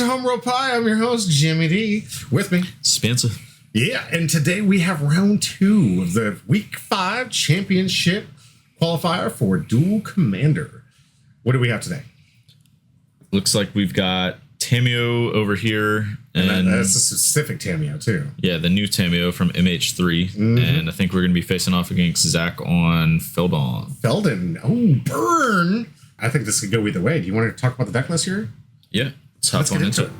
to Home Row Pie. I'm your host, Jimmy D. With me, Spencer. Yeah, and today we have round 2 of the Week 5 Championship qualifier for Dual Commander. What do we have today? Looks like we've got Tamiyo over here. And that's a specific Tamiyo, too. Yeah, the new Tamiyo from MH3. Mm-hmm. And I think we're going to be facing off against Zach on Feldon. Feldon. Oh, burn. I think this could go either way. Do you want to talk about the deck list here? Yeah, let's hop on into it.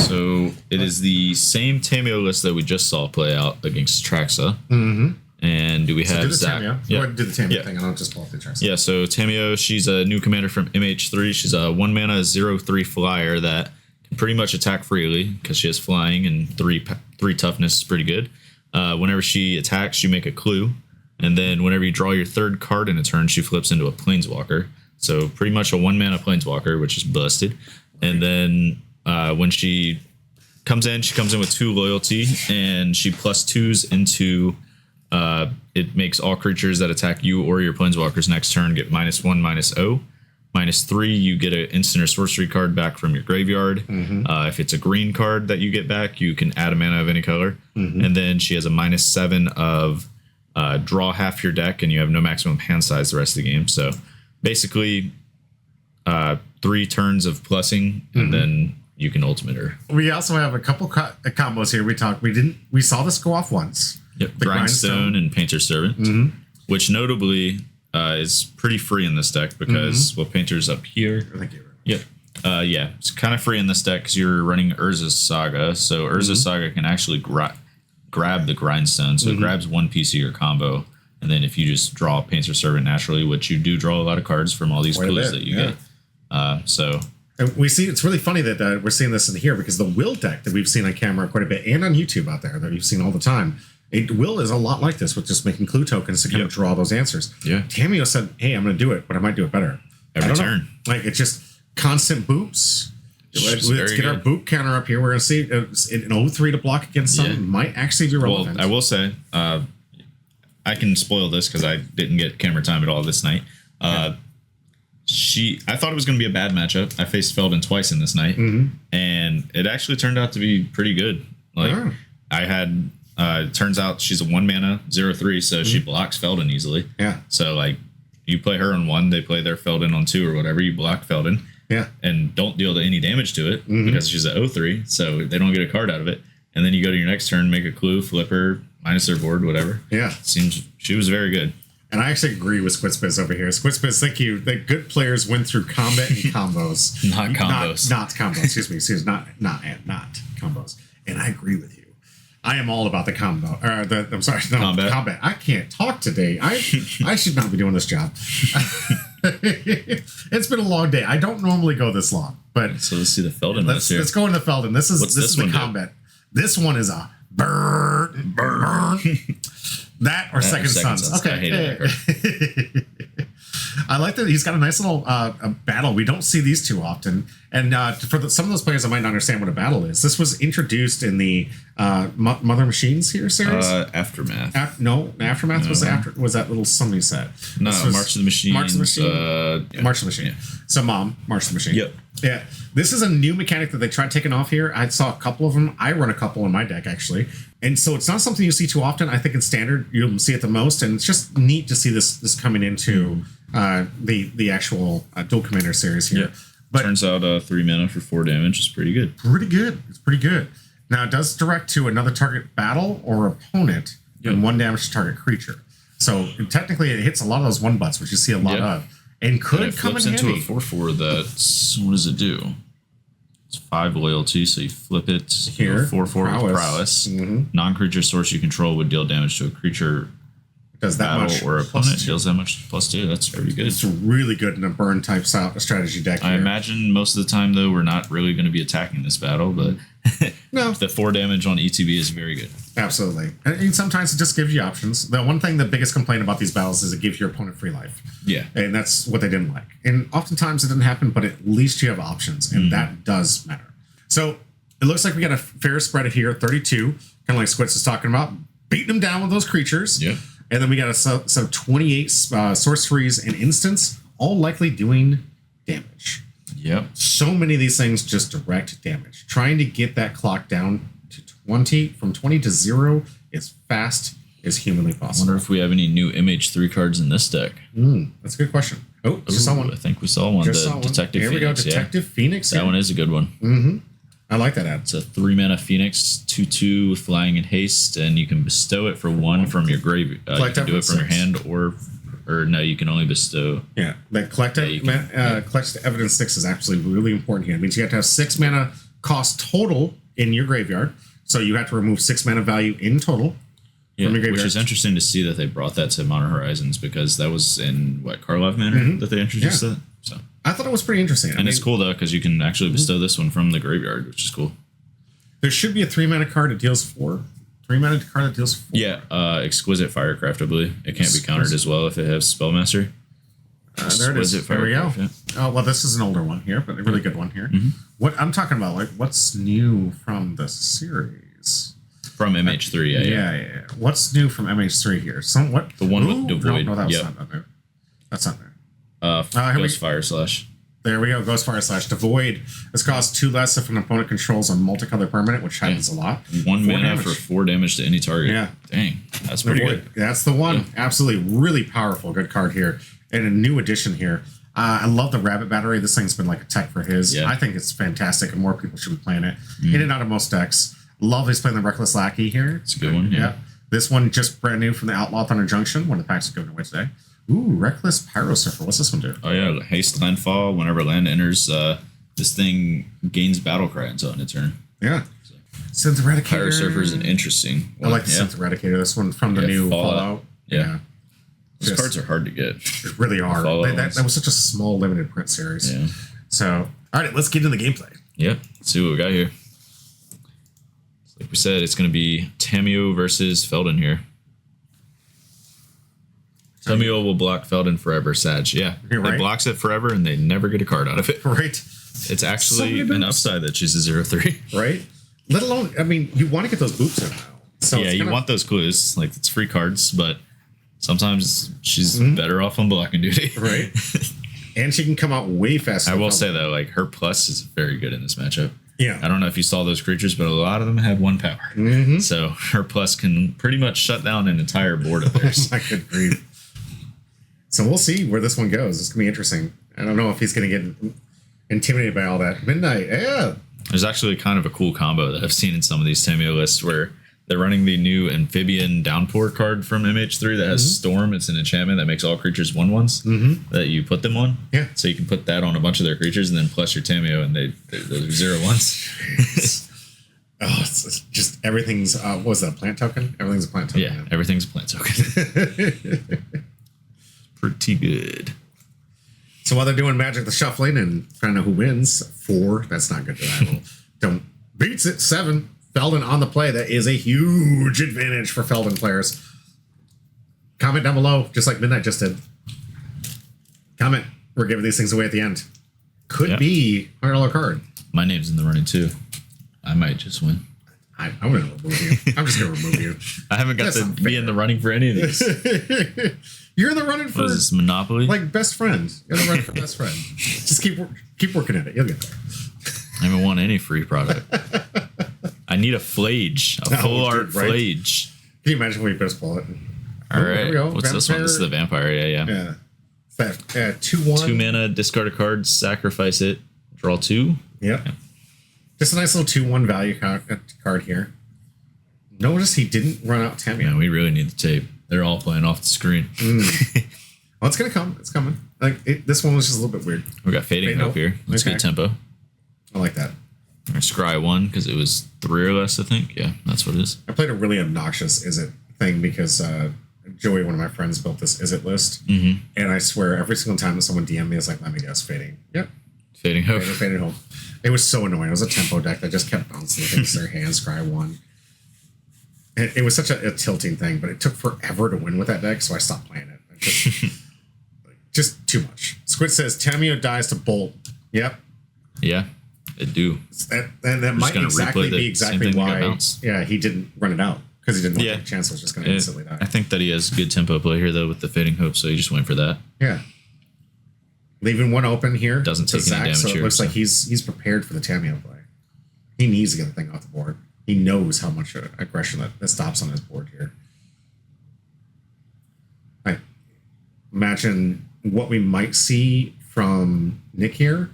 So it is the same Tamiyo list that we just saw play out against Traxa. Mm-hmm. And do we have Zach? Tamiyo. Yeah. Go ahead and do the Tamiyo thing. I don't just pull up the Traxa. Yeah, so Tamiyo, she's a new commander from MH3. She's a 1-mana 0/3 flyer that can pretty much attack freely because she has flying and 3 toughness is pretty good. Whenever she attacks, you make a clue. And then whenever you draw your 3rd card in a turn, she flips into a planeswalker. So pretty much a 1-mana planeswalker, which is busted. And then when she comes in with 2 loyalty, and she +2s into it makes all creatures that attack you or your planeswalkers next turn get -1/-0. -3, you get an instant or sorcery card back from your graveyard. Mm-hmm. If it's a green card that you get back, you can add a mana of any color. Mm-hmm. And then she has a -7 of draw half your deck, and you have no maximum hand size the rest of the game. So basically 3 turns of plussing, and then you can ultimate her. We also have a couple combos here. We saw this go off once. Yep, Grindstone and Painter's Servant, which notably is pretty free in this deck because Painter's up here. Thank you. Yep. Yeah, it's kind of free in this deck because you're running Urza's Saga. So Urza's Saga can actually grab the Grindstone. So it grabs 1 piece of your combo. And then if you just draw Painter's Servant naturally, which you do draw a lot of cards from all these clues that you get. And we see it's really funny that we're seeing this in here because the Will deck that we've seen on camera quite a bit and on YouTube out there that you've seen all the time. Will is a lot like this with just making clue tokens to kind of draw those answers. Yeah. Tamiyo said, hey, I'm going to do it, but I might do it better. Every turn. Like, it's just constant boops. Let's get our boop counter up here. We're going to see an 0/3 to block against something might actually be relevant. Well, I will say, I can spoil this because I didn't get camera time at all this night. I thought it was going to be a bad matchup. I faced Feldon twice in this night, and it actually turned out to be pretty good. Like, I had... it turns out she's a 1-mana 0/3, so she blocks Feldon easily. Yeah. So like, you play her on 1, they play their Feldon on 2 or whatever. You block Feldon. Yeah. And don't deal any damage to it because she's a 0/3, so they don't get a card out of it. And then you go to your next turn, make a clue, flip her, minus her board, whatever. Yeah. Seems she was very good. And I actually agree with Squidspiz over here. Squidspiz, thank you. The good players win through combat and combos. Not combos. Not combos. Excuse me. Not combos. And I agree with you. I am all about the combo. I'm sorry, no, combat. I can't talk today. I should not be doing this job. It's been a long day. I don't normally go this long, but so let's see the Feldon. Let's go into Feldon. This is the combat. This one is a burn. That or Second Sons. Okay. I hate it. I like that he's got a nice little battle. We don't see these too often. And for some of those players that might not understand what a battle is, this was introduced in the Mother Machines here series. Aftermath. Aftermath was that little somebody set. No, March of the Machine. March of the Machine. March of the Machine. Yeah. So March of the Machine. Yep. Yeah. This is a new mechanic that they tried taking off here. I saw a couple of them. I run a couple in my deck, actually. And so it's not something you see too often. I think in Standard, you'll see it the most. And it's just neat to see this coming into the actual Dual Commander series here. Yeah. But turns out 3 mana for 4 damage is pretty good. It's pretty good. Now, it does direct to another target battle or opponent and 1 damage to target creature. So technically, it hits a lot of those 1-butts, which you see a lot of. And could come in handy. Into a 4/4 that's... What does it do? It's 5 loyalty, so you flip it here. 4/4 with prowess. Non-creature source you control would deal damage to a creature... Does that much or opponent deals that much +2. That's pretty good. It's really good in a burn type strategy deck. I imagine most of the time though we're not really going to be attacking this battle, but no, the 4 damage on ETB is very good. Absolutely, and sometimes it just gives you options. The one thing, the biggest complaint about these battles is it gives your opponent free life. Yeah, and that's what they didn't like. And oftentimes it didn't happen, but at least you have options, and that does matter. So it looks like we got a fair spread here, 32, kind of like Squitz is talking about, beating them down with those creatures. Yeah. And then we got a set of 28 sorceries and instants, all likely doing damage. Yep. So many of these things just direct damage. Trying to get that clock down to 20, from 20 to 0 as fast as humanly possible. I wonder if we have any new MH3 cards in this deck. That's a good question. Oh, just saw one. I think we saw one. Just the saw one. Detective Here Phoenix. we go, Detective Phoenix. That one is a good one. Mm-hmm. I like that ad. It's a 3-mana Phoenix, 2/2 flying and haste, and you can bestow it for 1 from your grave. You can do it from your hand, or no, you can only bestow. Yeah, that collect evidence 6 is absolutely really important here. It means you have to have 6 mana cost total in your graveyard, so you have to remove 6 mana value in total. Yeah, which is interesting to see that they brought that to Modern Horizons, because that was in Karlov Manor that they introduced that. So I thought it was pretty interesting. And it's cool though, because you can actually bestow this one from the graveyard, which is cool. There should be a 3-mana card that deals 4. 3-mana card that deals 4. Yeah, Exquisite Firecraft, I believe. It can't be countered as well if it has Spellmaster. There it is. There we go. Yeah. Oh, well, this is an older one here, but a really good one here. What I'm talking about, like, what's new from the series? From MH3, yeah. What's new from MH3 here? The one with Devoid. No, that's not new. That's not new. Ghost Fire Slash. There we go. Ghost Fire Slash. Devoid. This costs 2 less if an opponent controls a multicolor permanent, which happens a lot. 1 mana for 4 damage to any target. Yeah. Dang. That's pretty good. That's the one. Yeah. Absolutely. Really powerful. Good card here. And a new addition here. I love the Rabbit Battery. This thing's been like a tech for his. Yeah. I think it's fantastic, and more people should be playing it. In and out of most decks. Love he's playing the Reckless Lackey here. It's a good one. Yeah. This one just brand new from the Outlaw Thunder Junction. One of the packs are going away today. Ooh, Reckless Pyro Surfer. What's this one do? Oh, yeah. Haste Landfall. Whenever land enters, this thing gains battle cry until end of turn. Yeah. So. Synth Eradicator. Pyro Surfer is an interesting one. I like the Synth Eradicator. This one from the new Fallout. Yeah. Those cards are hard to get. They really are. That was such a small limited print series. Yeah. So, all right, let's get into the gameplay. Yep. Let's see what we got here. Like we said, it's going to be Tamiyo versus Feldon here. Tamiyo will block Feldon forever, Sag. Yeah. Right. It blocks it forever, and they never get a card out of it. Right. It's actually an upside that she's a 0/3. Right. Let alone, I mean, you want to get those boots in now. So yeah, you want those clues. Like, it's free cards, but sometimes she's better off on blocking duty. Right. And she can come out way faster. I will say, though, like, her plus is very good in this matchup. Yeah. I don't know if you saw those creatures, but a lot of them have 1 power. So her plus can pretty much shut down an entire board of theirs. I could grieve. So we'll see where this one goes. It's going to be interesting. I don't know if he's going to get intimidated by all that. Midnight, yeah. There's actually kind of a cool combo that I've seen in some of these Tamiyo lists where they're running the new Amphibian Downpour card from MH3 that has Storm. It's an enchantment that makes all creatures 1/1s that you put them on. Yeah. So you can put that on a bunch of their creatures and then plus your Tamiyo, and those are 0/1s. Oh, it's just everything's, what was that, plant token? Everything's a plant token. Yeah, everything's a plant token. Pretty good. So while they're doing Magic the Shuffling and trying to know who wins, 4, that's not good to that. Don't beats it, 7. Feldon on the play. That is a huge advantage for Feldon players. Comment down below, just like Midnight just did. Comment. We're giving these things away at the end. Could be $100 card. My name's in the running too. I might just win. I'm going to remove you. I'm just going to remove you. I haven't got to be in the running for any of these. You're in the running for... What is this, Monopoly? Like best friend. You're in the running for best friend. Just keep working at it. You'll get there. I haven't won any free product. I need a flage. A full art flage. Can you imagine when you best pull it? All right. We go. What's this one? This is the vampire. Yeah. That 2/1. 2 mana, discard a card, sacrifice it, draw 2. Yep. Yeah. Just a nice little 2/1 value card here. Notice he didn't run out Tamiyo. Man, we really need the tape. They're all playing off the screen. Well, it's gonna come. It's coming. This one was just a little bit weird. We got Fading Hope here. Let's get tempo. I like that. Or Scry 1 because it was 3 or less, I think. Yeah, that's what it is. I played a really obnoxious Is It thing because Joey, one of my friends, built this Is It list. And I swear every single time that someone DM'd me, it's like, let me guess, Fading. Yep. Fading Hope. Fading Hope. It was so annoying. It was a tempo deck that just kept bouncing things their hands, Scry 1. And it was such a tilting thing, but it took forever to win with that deck, so I stopped playing it. Just too much. Squid says, Tamiyo dies to Bolt. Yep. Yeah. It do. And that might be exactly why he didn't run it out. Because he didn't want the chance it was just going to instantly die. I think that he has good tempo play here, though, with the Fading Hope, so he just went for that. Yeah. Leaving one open here. Doesn't take any damage so it here, looks like he's prepared for the Tamiyo play. He needs to get the thing off the board. He knows how much aggression that stops on his board here. I imagine what we might see from Nick here,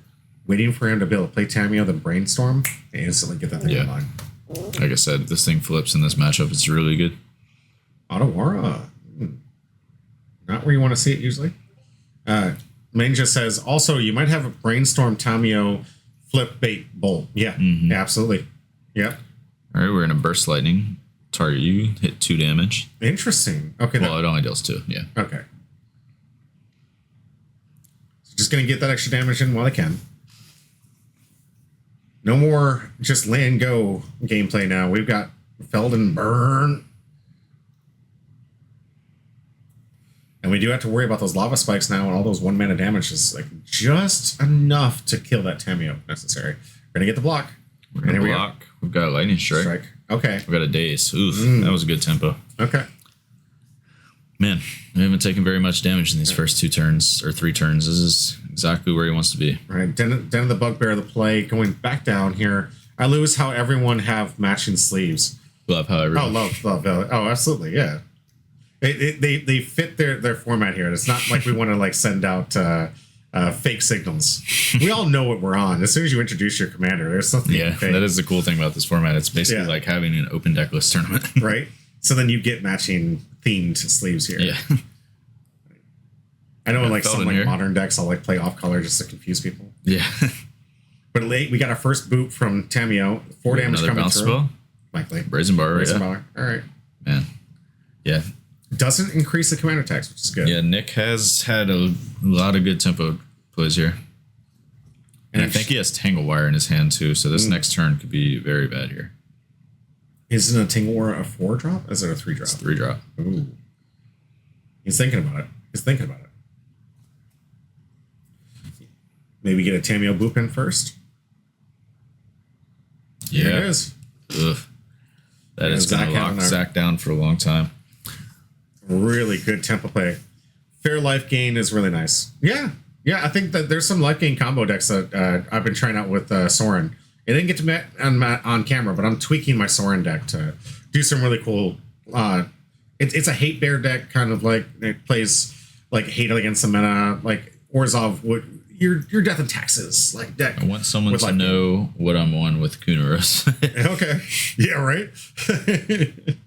waiting for him to be able to play Tamiyo, then brainstorm, and instantly get that thing online. Like I said, if this thing flips in this matchup, it's really good. Otawara. Not where you want to see it usually. Main just says, also, you might have a brainstorm Tamiyo flip bait bolt. Yeah, absolutely. Yep. All right, we're going to burst lightning. Target you, hit 2 damage. Interesting. Okay. Well, it only deals 2, yeah. Okay. So just going to get that extra damage in while I can. No more just land go gameplay now. We've got Feldon burn. And we do have to worry about those lava spikes now, and all those 1 mana damage is like just enough to kill that Tamiyo if necessary. We're gonna get the block. We're gonna block. We've got a lightning strike. Okay. We've got a daze. Oof, that was a good tempo. Okay. Man, we haven't taken very much damage in these first 2 turns or 3 turns. This is exactly where he wants to be. All right, Den of the Bugbear of the play going back down here. I lose how everyone have matching sleeves. Love how everyone. Oh, love. Oh, absolutely, yeah. They fit their format here. It's not like we want to like send out fake signals. We all know what we're on. As soon as you introduce your commander, there's something. Yeah, fake. That is the cool thing about this format. It's basically like having an open deck list tournament. Right? So then you get matching themed sleeves here. Yeah. I know like some like modern decks I'll like play off color just to confuse people. Yeah. But late we got our first boot from Tamiyo. 4 damage coming through. Spell? Likely. Brazen Bar. All right. Man. Yeah. Doesn't increase the commander tax, which is good. Yeah, Nick has had a lot of good tempo plays here. And I think he has Tangle Wire in his hand too, so this next turn could be very bad here. Isn't a Tangle Wire a 4-drop? Is it a 3-drop? It's 3-drop. Ooh. He's thinking about it. Maybe get a Tamiyo Boop in first. Yeah. There it is. Ugh. That is going to lock Zach down for a long time. Really good tempo play. Fair life gain is really nice. Yeah. I think that there's some life gain combo decks that I've been trying out with Soren. It didn't get to met on camera, but I'm tweaking my Soren deck to do some really cool. It's a hate bear deck, kind of like it plays like hate against the meta, like Orzhov would. Your death and taxes like deck. I want someone to know what I'm on with Kunaros. Okay. Yeah, right?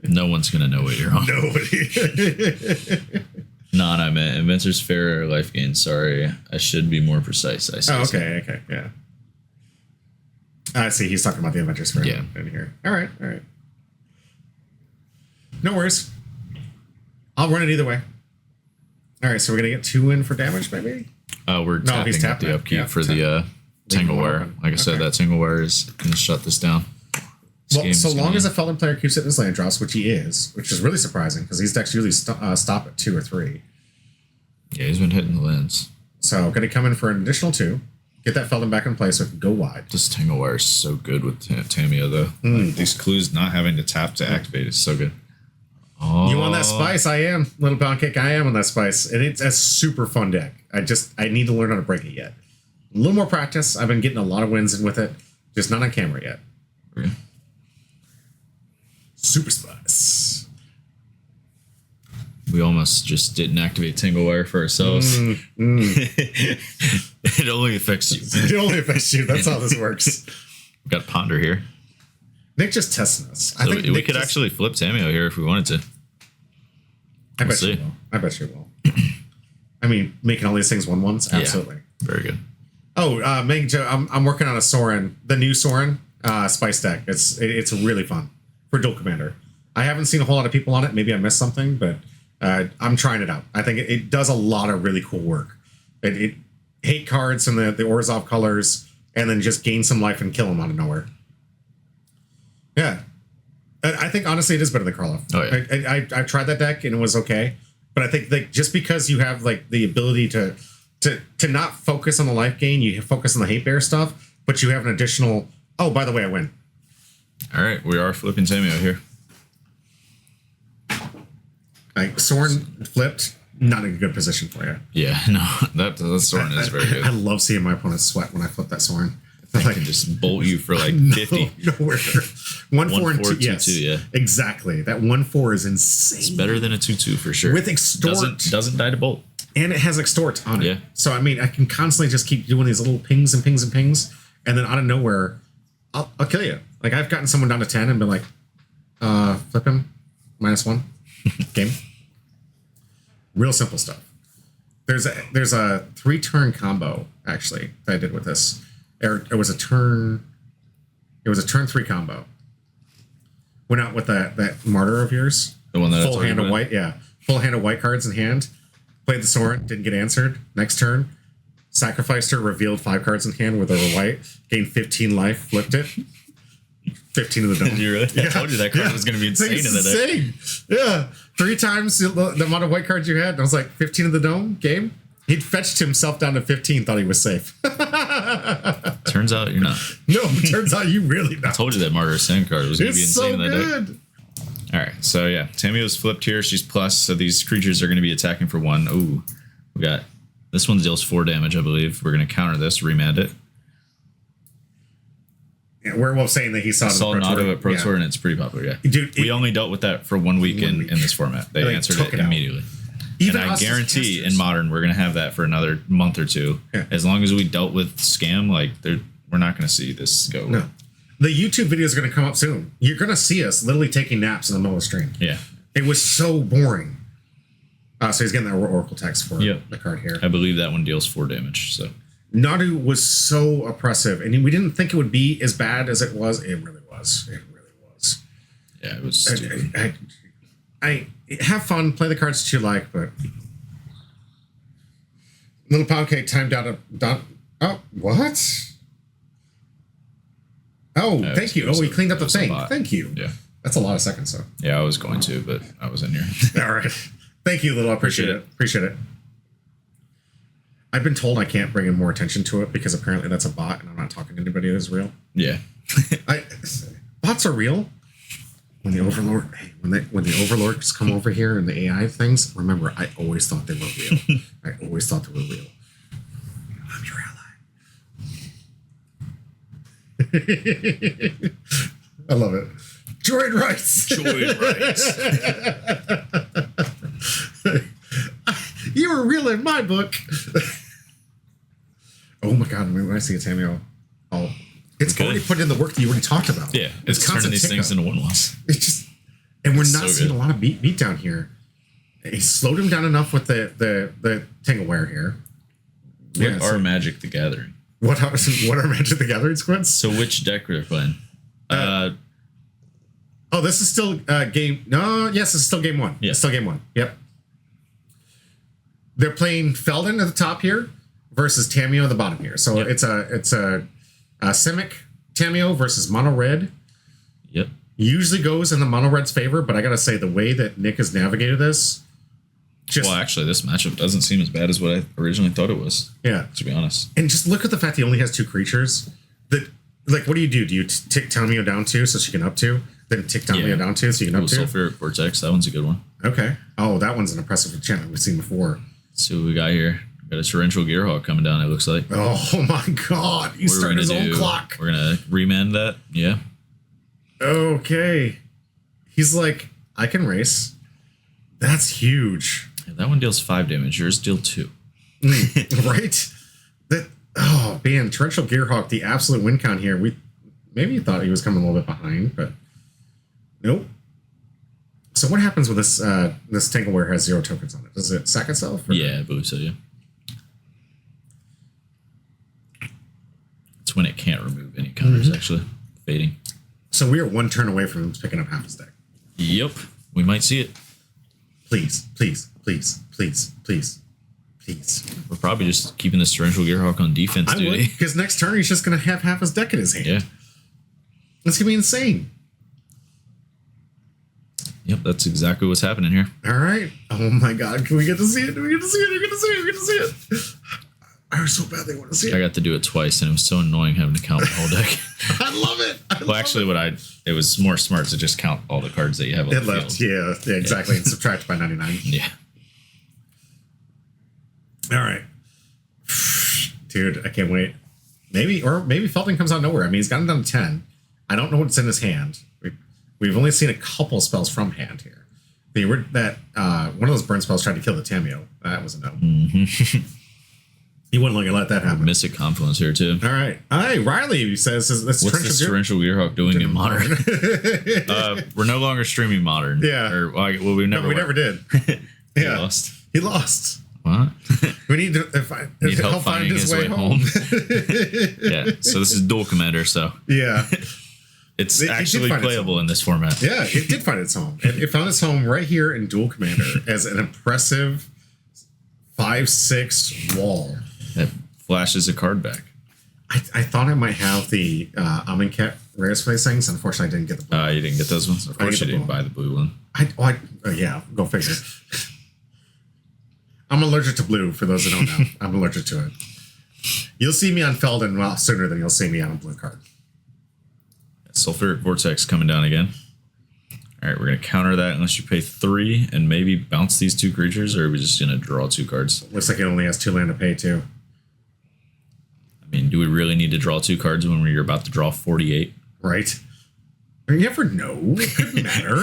No one's going to know what you're on. Nobody. I meant Inventor's Fair Life Gain. Sorry. I should be more precise. I see. Okay. Yeah. I see. He's talking about the Inventor's Fair in here. All right. No worries. I'll run it either way. All right, so we're going to get 2 in for damage, maybe? We're tapping up the upkeep for the Tangle Wire. Like I said, that Tangle Wire is going to shut this down. Well, so long as a Feldon player keeps it in his land drops, which he is, which is really surprising because these decks usually stop at 2 or 3. Yeah, he's been hitting the lands. So going to come in for an additional 2. Get that Feldon back in place so it can go wide. This Tangle Wire is so good with Tamiyo, though. Like, these clues not having to tap to activate is so good. Oh. You on that spice? I am. Little Pound Cake, I am on that spice. And it's a super fun deck. I need to learn how to break it yet. A little more practice. I've been getting a lot of wins in with it. Just not on camera yet. Okay. Super spice. We almost just didn't activate Tangle Wire for ourselves. It only affects you. It only affects you. That's how this works. We've got Ponder here. Nick just testing us. So I think we could actually flip Tamiyo here if we wanted to. I bet you will. I bet you will. I mean, making all these things 1/1s? Absolutely. Yeah, very good. Oh, Meg, I'm working on a Soren, the new Soren spice deck. It's really fun for dual commander. I haven't seen a whole lot of people on it. Maybe I missed something, but I'm trying it out. I think it does a lot of really cool work. It hate cards and the Orzhov colors, and then just gain some life and kill them out of nowhere. Yeah. I think, honestly, it is better than Karlov. Oh, yeah. I've tried that deck, and it was okay. But I think like just because you have like the ability to not focus on the life gain, you focus on the hate bear stuff, but you have an additional... Oh, by the way, I win. All right, we are flipping Tamiyo here. Soren flipped. not in a good position for you. Yeah, no, that Soren is very good. I love seeing my opponent sweat when I flip that Soren. I can just bolt you for like 50. Nowhere. 1-4 and 2. Yes, 2-2, yeah. Exactly. That 1-4 is insane. It's better than a 2-2 for sure. With extort. Doesn't die to bolt. And it has extort on it. Yeah. So, I mean, I can constantly just keep doing these little pings and pings and pings. And then out of nowhere, I'll kill you. Like, I've gotten someone down to 10 and been like, flip him, -1, game. Real simple stuff. There's a 3-turn combo, actually, that I did with this. It was a turn 3 combo. Went out with that martyr of yours. The one that full hand of white, yeah. Full hand of white cards in hand. Played the Soren, didn't get answered. Next turn, sacrificed her, revealed 5 cards in hand where they were white, gained 15 life, flipped it. 15 of the dome. You really? I told you that card was going to be insane in the deck. Insane. Yeah. 3 times the amount of white cards you had. And I was like, 15 of the dome, game. He'd fetched himself down to 15, thought he was safe. Turns out you're not. No, turns out you really not. I told you that Martyr Sand card was going to be insane in that good. deck. All right, so yeah, Tamiyo's flipped here. She's plus, so these creatures are going to be attacking for 1. Ooh, we got this one deals 4 damage, I believe. We're going to counter this, remand it. Yeah, Werewolf saying that he saw an auto at Pro Tour, and it's pretty popular. Yeah, dude, we only dealt with that for 1 week in this format. They answered it immediately. And I guarantee in Modern we're going to have that for another month or 2. Yeah. As long as we dealt with scam, like we're not going to see this go. No. The YouTube video is going to come up soon. You're going to see us literally taking naps in the middle of the stream. Yeah. It was so boring. So he's getting that Oracle text for the card here. I believe that one deals 4 damage. So Nadu was so oppressive, and we didn't think it would be as bad as it was. It really was. It really was. Yeah, it was stupid. I have fun, play the cards that you like, but little pound cake timed out of oh, what? Oh, thank you. Oh, he cleaned up the thing. Thank you. Yeah. That's a lot of seconds, though. Yeah, I was going to, but I was in here. All right. Thank you, Little. I appreciate it. Appreciate it. I've been told I can't bring in more attention to it because apparently that's a bot and I'm not talking to anybody that's real. Yeah. Bots are real. When the Overlord, when the Overlords come over here and the AI things, remember, I always thought they were real. I always thought they were real. I'm your ally. I love it. Droid rights. Droid rights. You were real in my book. Oh my god! When I see a Tamiyo, it's already put in the work that you already talked about. Yeah, it's turning these things into 1-loss. It's just, and we're not seeing a lot of beat down here. He slowed him down enough with the Tangleware here. What are Magic the Gathering? What are Magic the Gathering squads? So which deck are they playing? This is still game. No, yes, it's still game 1. Yeah, it's still game 1. Yep. They're playing Feldon at the top here versus Tamiyo at the bottom here. So it's a Simic Tamiyo versus Mono Red. Yep. Usually goes in the Mono Red's favor, but I gotta say the way that Nick has navigated this. Well, actually, this matchup doesn't seem as bad as what I originally thought it was. Yeah. To be honest. And just look at the fact he only has 2 creatures. That, like, what do? Do you tick Tamiyo down 2 so she can up 2? Then tick Tamiyo down 2 so you can up 2? Sulfuric Vortex, that one's a good one. Okay. Oh, that one's an impressive enchantment we've seen before. Let's see what we got here. We got a Torrential Gearhawk coming down, it looks like. Oh my god. He's starting his own clock. We're going to remand that. Yeah. Okay. He's like, I can race. That's huge. Yeah, that one deals 5 damage. Yours deal 2. Right? Man, Torrential Gearhawk, the absolute win count here. We maybe thought he was coming a little bit behind, but nope. So what happens with this this Tangleware has 0 tokens on it? Does it sack itself? Or? Yeah, I believe so, yeah. It's when it can't remove any counters, actually. Fading. So we are 1 turn away from him picking up half his deck. Yep. We might see it. Please, please, please, please, please, please. We're probably just keeping this Torrential Gearhawk on defense duty. Because next turn he's just going to have half his deck in his hand. Yeah. That's going to be insane. Yep, that's exactly what's happening here. All right. Oh my god, can we get to see it? Do we get to see it? We get to see it. We get to see it. I was so bad they want to see it. I got to do it twice, and it was so annoying having to count the whole deck. I love it. It was more smart to just count all the cards that you have on the field. Yeah, exactly. And subtract by 99. Yeah. All right. Dude, I can't wait. Maybe Feldon comes out of nowhere. I mean, he's gotten down to 10. I don't know what's in his hand. We've only seen a couple spells from hand here. One of those burn spells tried to kill the Tamiyo. That was a no. Mm-hmm. He wouldn't let that happen. Mystic Confluence here too. All right. Hey, Riley says what's this Torrential Gearhawk doing in Modern? We're no longer streaming Modern. Yeah. We never did. Yeah. He lost. What? We need to need help finding his way home. Yeah. So this is Duel Commander. So yeah. It's actually playable in this format. Yeah, it did find its home. It found its home right here in Duel Commander as an impressive 5/6 wall. That flashes a card back. I thought I might have the Amonkhet rare space things. Unfortunately, I didn't get the blue one. You didn't get those ones? Of course you didn't buy the blue one. Yeah, go figure. I'm allergic to blue, for those that don't know. I'm allergic to it. You'll see me on Feldon sooner than you'll see me on a blue card. Sulfuric Vortex coming down again. All right, we're going to counter that unless you pay 3 and maybe bounce these 2 creatures, or are we just going to draw 2 cards? Looks like it only has 2 land to pay, too. I mean, do we really need to draw 2 cards when we're about to draw 48? Right. You never know. It couldn't matter.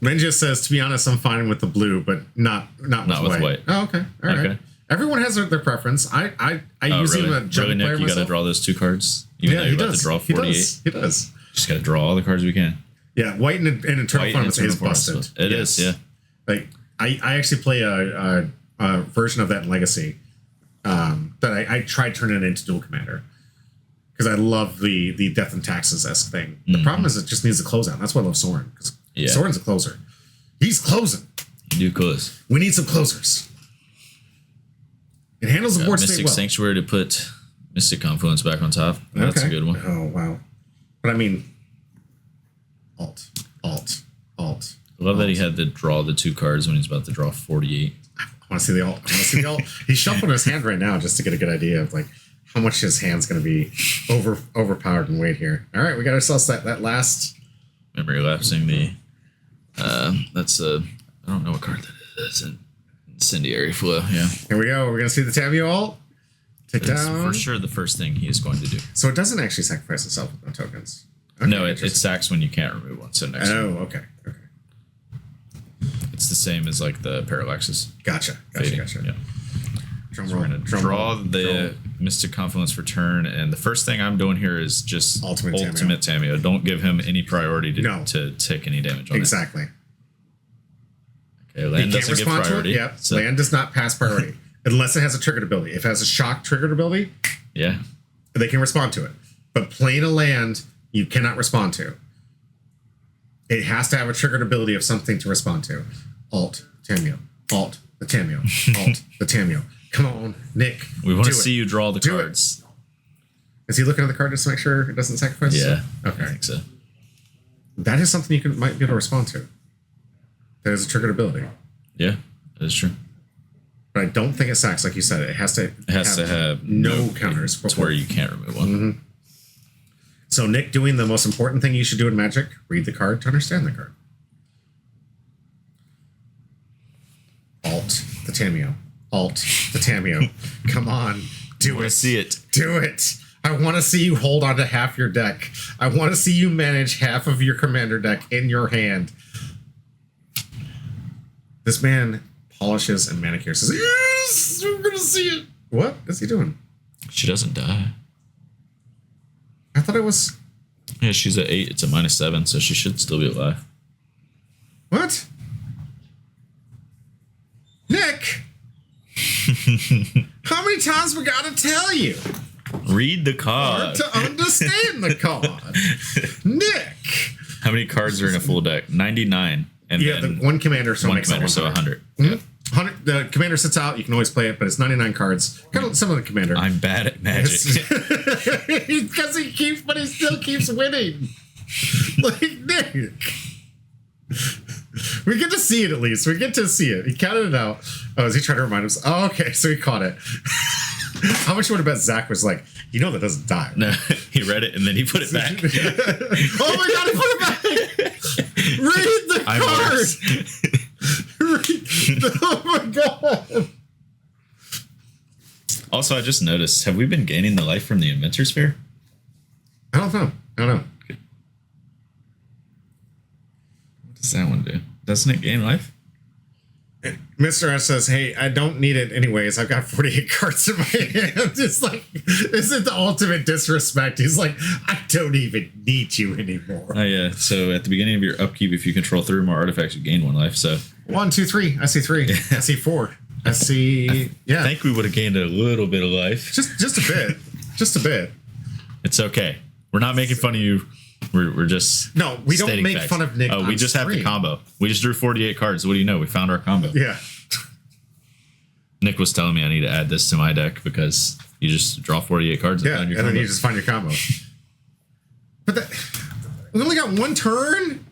Ninja says, to be honest, I'm fine with the blue, but not with white. Oh, okay. All right. Everyone has their preference. I use really? him a jump really, Nick, player you got to draw those 2 cards? Even though you're about to draw 48? He does. Just got to draw all the cards we can. Yeah, white and Eternal Form is busted. It is, yeah. Like, I actually play a version of that in Legacy that I tried turning it into Duel Commander. Because I love the Death and Taxes-esque thing. The problem is it just needs a closeout. That's why I love Soren. Because Soren's a closer. He's closing. You do close. We need some closers. It handles the board state well. Mystic Sanctuary to put Mystic Confluence back on top. That's a good one. Oh, wow. But I mean, alt. I love that he had to draw the 2 cards when he's about to draw 48. I want to see the alt. He's shuffling his hand right now just to get a good idea of how much his hand's going to be overpowered in weight here. All right, we got ourselves that last memory lapsing. That's I don't know what card that is. Incendiary Flow. Yeah. Here we go. We're going to see the Tamiyo alt. Take down. For sure the first thing he is going to do. So it doesn't actually sacrifice itself with no tokens. Okay, no, it sacks when you can't remove one. So next. Oh, okay. It's the same as the Parallaxes. Gotcha. Yeah. So we're going to draw the Mystic Confluence for turn, and the first thing I'm doing here is just Ultimate Tamiyo. Don't give him any priority to take any damage on it. Exactly. Okay, land doesn't get priority. Yeah, so. Land does not pass priority unless it has a triggered ability. If it has a shock triggered ability, they can respond to it. But playing a land you cannot respond to. It has to have a triggered ability of something to respond to. Alt Tamiyo. Alt the Tamiyo. Alt the Tamiyo. Come on, Nick. We want to see you draw the cards. Is he looking at the card just to make sure it doesn't sacrifice? Yeah. Okay. I think so. That is something you might be able to respond to. That is a triggered ability. Yeah, that is true. But I don't think it sacks, like you said. It has to have no counters. To where you can't remove one. Mm-hmm. So Nick doing the most important thing you should do in Magic, read the card to understand the card. Alt the Tamiyo. Alt the Tamiyo. Come on. Do it. I want to see it. Do it. I want to see you hold on to half your deck. I want to see you manage half of your commander deck in your hand. This man polishes and manicures. Says, yes, we're going to see it. What is he doing? She doesn't die. I thought it was... Yeah, she's at 8. It's a -7, so she should still be alive. What? Nick! How many times we got to tell you? Read the card. Hard to understand the card. Nick! How many cards are in a full deck? 99. And yeah, the one commander, so one commander, so 100. Mm-hmm. Yeah. 100. The commander sits out. You can always play it, but it's 99 cards. Kind of some of the commander. I'm bad at Magic. Because but he still keeps winning. Like Nick. We get to see it at least. We get to see it. He counted it out. Oh, is he trying to remind us? Oh, okay, so he caught it. How much would have bet Zach was like, that doesn't die? No, he read it and then he put it back. Oh my god, he put it back! Read the card! Oh my god! Also, I just noticed, have we been gaining the life from the Inventor Sphere? I don't know. What does that one do? Doesn't it gain life? Mr. S says, hey, I don't need it anyways. I've got 48 cards in my hand. It's like, this is the ultimate disrespect. He's like, I don't even need you anymore. Oh, yeah. So at the beginning of your upkeep, if you control 3 or more artifacts, you gain 1 life. So 1, 2, 3. I see 3. I see 4. I see. I think we would have gained a little bit of life. Just a bit. Just a bit. It's okay. We're not making fun of you. We're just we don't make fun of Nick. Oh, we just have the combo. We just drew 48 cards. What do you know? We found our combo. Yeah. Nick was telling me I need to add this to my deck because you just draw 48 cards. Yeah, and then you just find your combo. But we only got 1 turn.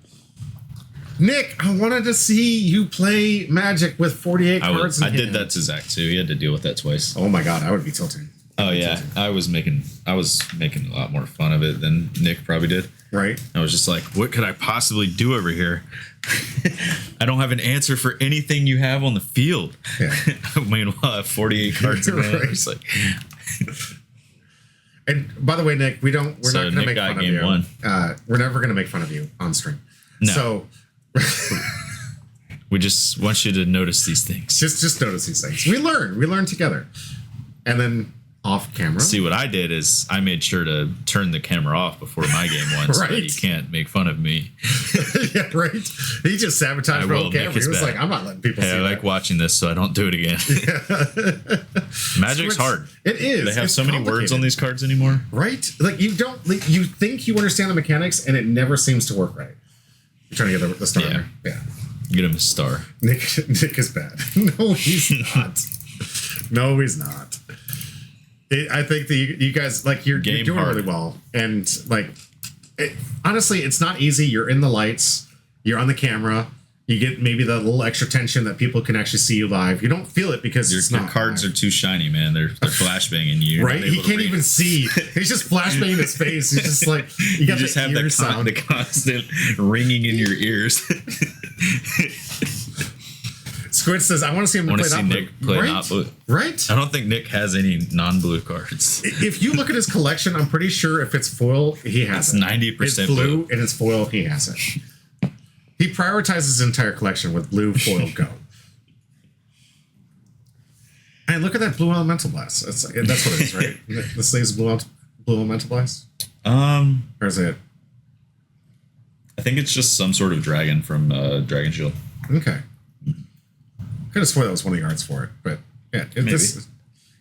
Nick, I wanted to see you play Magic with 48 cards. I did that to Zach too. He had to deal with that twice. Oh my god, I would be tilting. Oh yeah, I was making a lot more fun of it than Nick probably did. Right. I was just like, what could I possibly do over here? I don't have an answer for anything you have on the field. Yeah. Meanwhile, I have 48 cards in hand. Right. It's like. And by the way, Nick, we're not going to make fun of you. We're never going to make fun of you on stream. No. So we just want you to notice these things. Just notice these things. We learn together. And then off camera. See, what I did is I made sure to turn the camera off before my game won, so that you can't make fun of me. Yeah, right. He just sabotaged my whole camera. He was like, I'm not letting people see I like watching this, so I don't do it again. Yeah. Magic's hard. It is. They have so many words on these cards anymore. Right? Like you think you understand the mechanics, and it never seems to work right. You're trying to get the star there. Yeah. Get him a star. Nick is bad. No, he's not. No, he's not. I think that you guys, like, you're doing really well. And, like, honestly, it's not easy. You're in the lights. You're on the camera. You get maybe the little extra tension that people can actually see you live. You don't feel it because your cards are too shiny, man. They're flashbanging you. Right? He can't even see. He's just flashbanging his face. He's just like, you just have the constant ringing in your ears. Squid says, I want to see him play Nick play not blue. Right? I don't think Nick has any non-blue cards. If you look at his collection, I'm pretty sure if it's foil, he has it. 90% it's blue. And it's foil, he has it. He prioritizes his entire collection with blue, foil, go. And look at that blue elemental blast. That's what it is, right? The sleeves blue elemental blast? Or is it? I think it's just some sort of dragon from Dragon Shield. Okay. Could have sworn that was one of the arts for it, but yeah,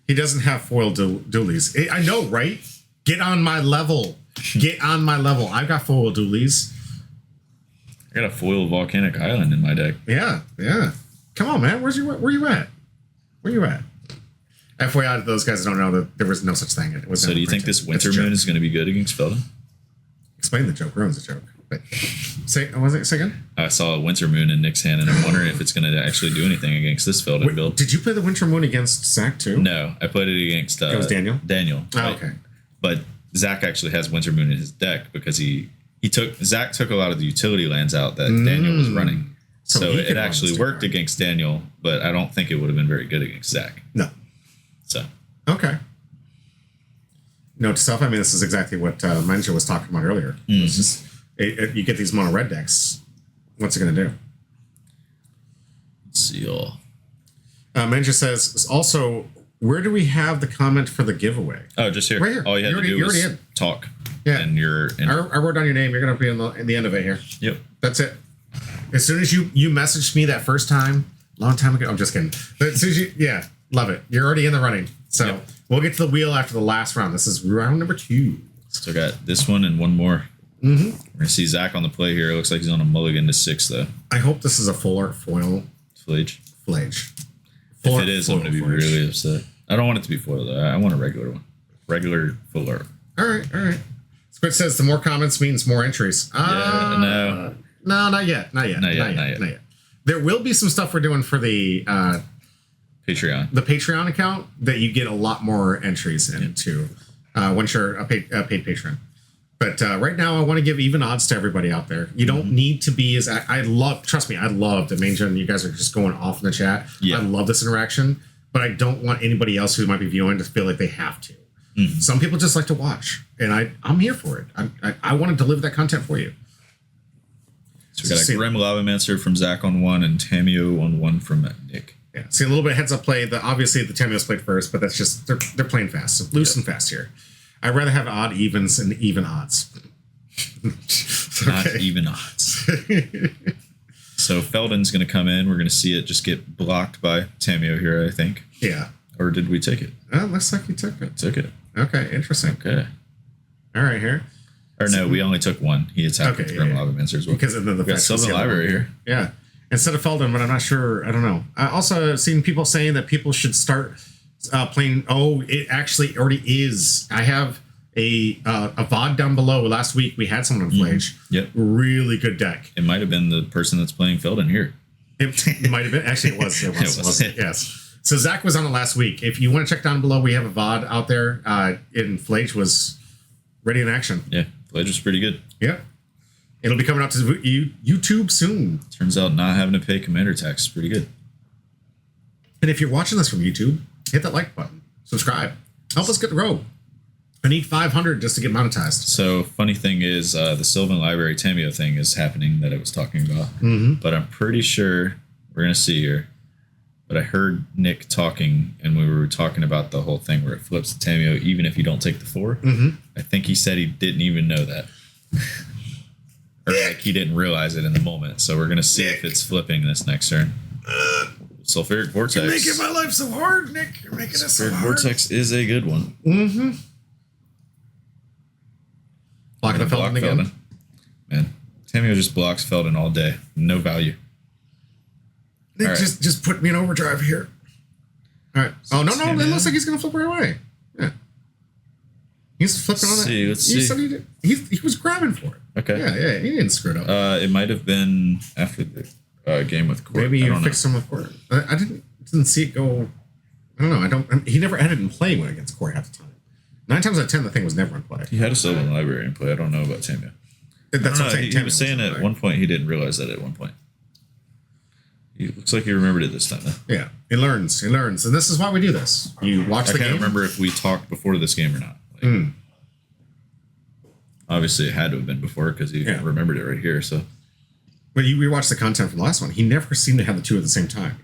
he doesn't have foil dualies. I know, right? Get on my level. Get on my level. I've got foil dualies. I got a foil volcanic island in my deck. Yeah. Come on, man. Where you at? FYI, to those guys that don't know, that there was no such thing. So do you think this Winter Moon is going to be good against Feldon? Explain the joke. Ruin's a joke. But say again? I saw a Winter Moon in Nick's hand, and I'm wondering if it's going to actually do anything against this Feldon build. Did you play the Winter Moon against Zach too? No, I played it against... it was Daniel? Daniel. Oh, okay. But Zach actually has Winter Moon in his deck because Zach took a lot of the utility lands out that Daniel was running. So it actually worked against Daniel, but I don't think it would have been very good against Zach. No. So. Okay. Note to self, I mean, this is exactly what Menja was talking about earlier. It's just... you get these mono red decks. What's it going to do? Let's see all. Menja says, also, where do we have the comment for the giveaway? Oh, just here. Right here. All you had to do was talk. Yeah. And I wrote down your name. You're going to be in the end of it here. Yep. That's it. As soon as you messaged me that first time, long time ago. I'm just kidding. But as soon as love it. You're already in the running. So we'll get to the wheel after the last round. This is round number 2. So I got this one and one more. Mm-hmm. We're gonna see Zach on the play here. It looks like he's on a mulligan to 6 though. I hope this is a full art foil. Flage. If it is, I'm gonna be really upset. I don't want it to be foil though. I want a regular one. Regular full art. All right. Squid says the more comments means more entries. No, not yet. Not yet. There will be some stuff we're doing for the Patreon. The Patreon account that you get a lot more entries into once you're a paid patron. But right now, I want to give even odds to everybody out there. You don't need to be as... trust me, I love that Manja and you guys are just going off in the chat. Yeah. I love this interaction. but I don't want anybody else who might be viewing to feel like they have to. Mm-hmm. Some people just like to watch, and I'm here for it. I want to deliver that content for you. So we got a Grim Lavamancer from Zach on 1 and Tamiyo on 1 from Nick. Yeah, see a little bit of heads up play. Obviously the Tamiyo's played first, but that's just they're playing fast, so loose and fast here. I'd rather have odd evens and even odds. Not even odds. So Feldon's going to come in. We're going to see it just get blocked by Tamiyo here, I think. Yeah. Or did we take it? Looks like you took it. Took it. Okay, interesting. Okay. All right, here. Or no, we only took one. He attacked with Grim Lavamancer as well. Because of the got Sylvan Library here. Yeah. Instead of Feldon, but I'm not sure. I don't know. I also have seen people saying that people should start playing. Oh, it actually already is. I have a VOD down below. Last week we had someone on Flage. Yep. Really good deck. It might have been the person that's playing Feldon here. It might have been. Actually, it was. It was. Yes. So Zach was on it last week. If you want to check down below, we have a VOD out there. In Flage was ready in action. Yeah, Flage was pretty good. Yeah. It'll be coming out to YouTube soon. Turns out not having to pay commander tax is pretty good. And if you're watching this from YouTube, hit that like button. Subscribe. Help us get the road. I need 500 just to get monetized. So funny thing is the Sylvan Library Tamiyo thing is happening that I was talking about. Mm-hmm. But I'm pretty sure, we're going to see here, but I heard Nick talking and we were talking about the whole thing where it flips the Tamiyo even if you don't take the 4. Mm-hmm. I think he said he didn't even know that. Or like he didn't realize it in the moment. So we're going to see if it's flipping this next turn. Sulfuric Vortex. You're making my life so hard, Nick. You're making it so hard. Vortex is a good one. Mm-hmm. Blocking the Feldon again. Man, Tamiyo just blocks Feldon all day. No value. Nick, right. just put me in overdrive here. All right. So no. It looks like he's going to flip right away. Yeah. He's flipping on that. Let's see. Said he was grabbing for it. Okay. Yeah. He didn't screw it up. It might have been after the game with Court. Maybe you fixed him with Court. I didn't see it go. I don't know. He never had it in play when against Court half the time. 9 times out of 10, the thing was never in play. He had a Sylvan Library in play. I don't know about Tamiyo. That's what I'm saying. He was saying at one point he didn't realize that at one point. He looks like he remembered it this time, though. Yeah, he learns. And this is why we do this. You watch the game. I can't remember if we talked before this game or not. Obviously, it had to have been before because he remembered it right here. So, but you rewatched the content from the last one. He never seemed to have the two at the same time.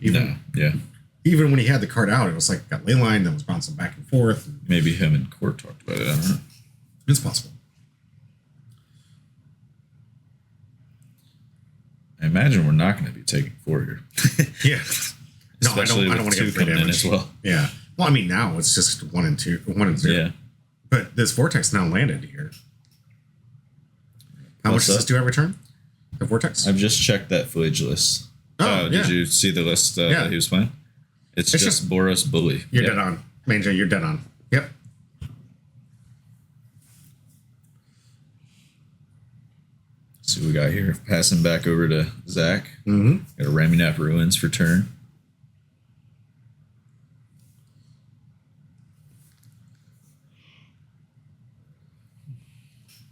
Even when he had the card out, it was like got ley line that was bouncing back and forth. Maybe him and Court talked about it. I don't know. It's possible. I imagine we're not going to be taking 4 here. Yeah. No, especially I don't want to get 3 coming damage in as well. Yeah. Well, I mean, now it's just 1 and 2, 1 and 0. Yeah. But this Vortex now landed here. How much does this do every turn? The Vortex? I've just checked that Flage list. Did you see the list that he was playing? It's just Boros Bully. You're dead on. Manja, you're dead on. Yep. See what we got here. Passing back over to Zach. Mm-hmm. Got a Ramunap Ruins for turn.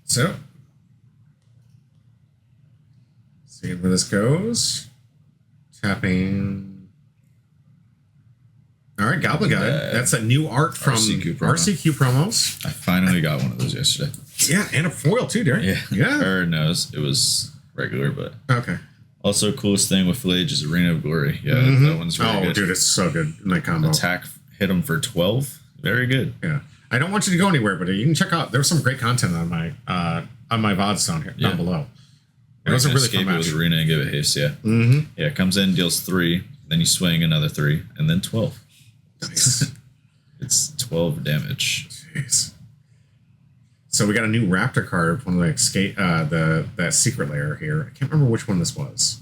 So, seeing where this goes. Tapping. All right, Goblin Guy. That's a new art from RCQ promos. I finally got one of those yesterday. Yeah, and a foil too, Derek. Yeah. Or no, it was regular, but okay. Also, coolest thing with Flage is Arena of Glory. Yeah, that one's really good. Oh, dude, it's so good in that combo. Attack hit him for 12. Very good. Yeah, I don't want you to go anywhere, but you can check out. There's some great content on my VODs down below. It was a really fun match. With Arena and give it haste. Yeah. Mm-hmm. Yeah, it comes in, deals 3, then you swing another 3, and then 12. Nice. It's 12 damage. Jeez. So we got a new Raptor card from like that secret layer here. I can't remember which one this was.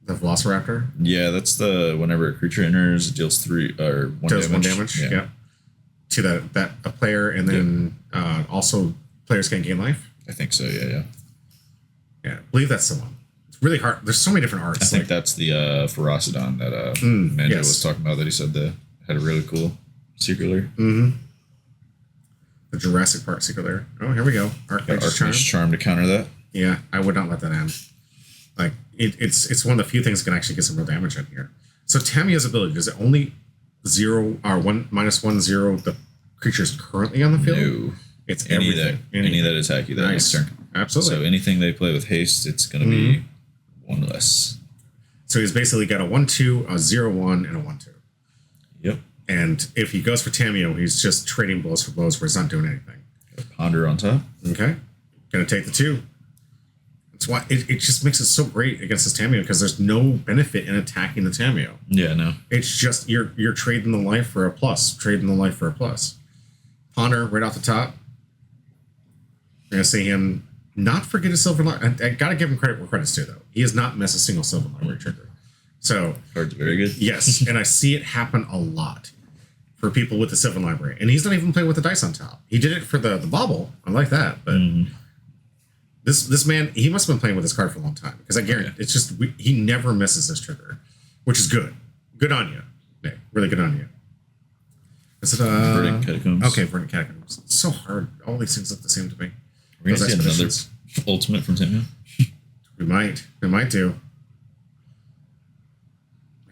The Velociraptor? Yeah, that's the whenever a creature enters, it deals 1 damage. Yeah. To that a player, and then also players can gain life. I think so. Yeah. Yeah, I believe that's the one. It's really hard. There's so many different arts. I think that's the Ferocidon that Mando was talking about. That he said had a really cool secret layer. Mm-hmm. The Jurassic Park secret layer. Oh, here we go. Archmage's Charm to counter that. Yeah, I would not let that end. Like it's one of the few things that can actually get some real damage in here. So Tamiyo's ability, does it only 0 or 1 -1/0 the creature's currently on the field. No. It's any everything. Any that attack you that next turn. Absolutely. So anything they play with haste, it's going to be 1 less. So he's basically got a 1/2, a 0/1, and a 1/2. Yep. And if he goes for Tamiyo, he's just trading blows for blows where he's not doing anything. Ponder on top. Okay. Gonna take the 2. That's why it just makes it so great against this Tamiyo, because there's no benefit in attacking the Tamiyo. Yeah, no. It's just you're trading the life for a plus. Trading the life for a plus. Ponder right off the top. You're gonna see him not forget a silver library. I gotta give him credit where credit's due, though. He has not missed a single silver library trigger. So card's very good. Yes, and I see it happen a lot for people with the silver library. And he's not even playing with the dice on top. He did it for the bauble. I like that, but this man, he must have been playing with this card for a long time, because I guarantee it's just he never misses this trigger, which is good. Good on you, Nick. Really good on you. Is it Verdant Catacombs? Okay, Verdant Catacombs. It's so hard. All these things look the same to me. We're gonna see another ultimate from Tamiyo. We might do.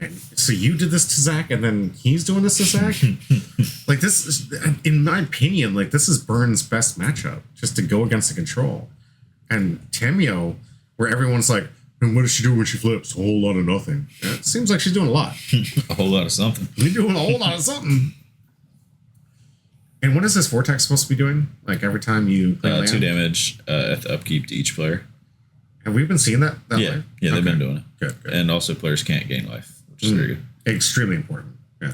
Man, so you did this to Zach, and then he's doing this to Zach? Like, this is, in my opinion, like, this is Burns' best matchup, just to go against the control. And Tamiyo, where everyone's like, and what does she do when she flips? A whole lot of nothing. Yeah, it seems like she's doing a lot. A whole lot of something. You're doing a whole lot of something. And what is this Vortex supposed to be doing? Like, every time you play land? 2 damage at the upkeep to each player. Have we been seeing that yeah, way? Yeah, they've been doing it. Good. And also players can't gain life, which is very good. Extremely important. Yeah.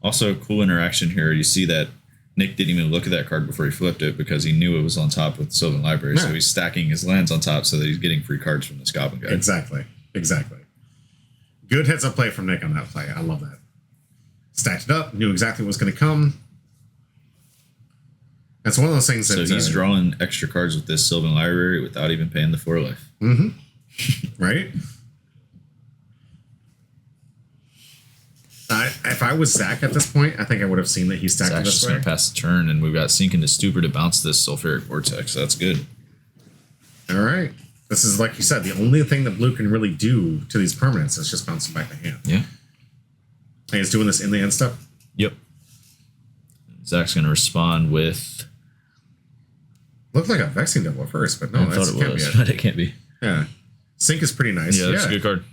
Also, cool interaction here. You see that Nick didn't even look at that card before he flipped it, because he knew it was on top with the Sylvan Library. Yeah. So he's stacking his lands on top so that he's getting free cards from this Goblin guy. Exactly. Good heads up play from Nick on that play. I love that. Stacked it up, knew exactly what was going to come. That's one of those things that... So he's drawing extra cards with this Sylvan Library without even paying the 4 life. Right? If I was Zach at this point, I think I would have seen that he stacked it this just way. Going to pass the turn, and we've got Sink into Stupor to bounce this Sulfuric Vortex. So that's good. All right. This is, like you said, the only thing that blue can really do to these permanents is just bounce them back to hand. Yeah. And he's doing this in the end stuff? Yep. Zach's going to respond with... Looked like a Vexing Devil at first, but no, I thought it was, but it can't be. Yeah. Sink is pretty nice. Yeah, that's a good card.